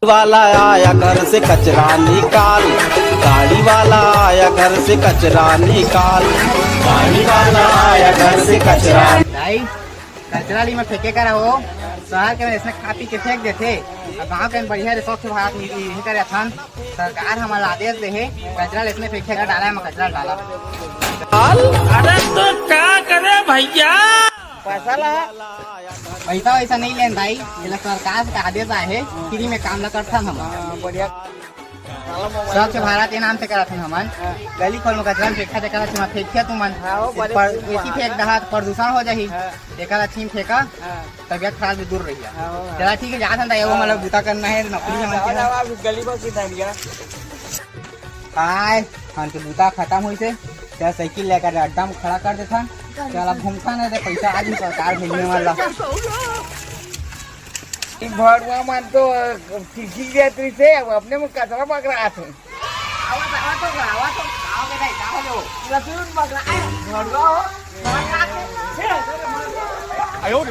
वाला आया घर से कचरा निकाल, गाड़ी वाला आया घर से कचरा निकाल, गाड़ी वाला आया घर से कचरा। भाई कचरा ली में फेंके कर हो शहर के इसने खा पी के फेंक देते। गाँव के बढ़िया स्वच्छ भारत नहीं करे अथन सरकार हमारा आदेश दे है कचरा इसमें फेंके कर डाला है कचरा डाला। अरे तो क्या करे भैया, पैसा वैसा नहीं लेन भाई, ये सरकार का आदेश आए है फ्री में काम न करता हम बढ़िया स्वच्छ भारत के नाम से करत हम गली खोल में कचरा फेंका दे करत फेंकिया तुम ऐसी फेंक दहा प्रदूषण हो जाही एकर अच्छी फेंका तबियत खराब भी दूर रही है। चला ठीक है जात हन वो मतलब बूता करना है नौकरी है गली बस की था गया आए हम के बूता खत्म हुई से क्या साइकिल लेकर अड्डा में खड़ा कर देता चला घूमता नहीं दे पैसा आज भी सरकार भेजने वाला भरवा मान तो सीखी गया से अब अपने में कचरा पकड़ रहा थे आयो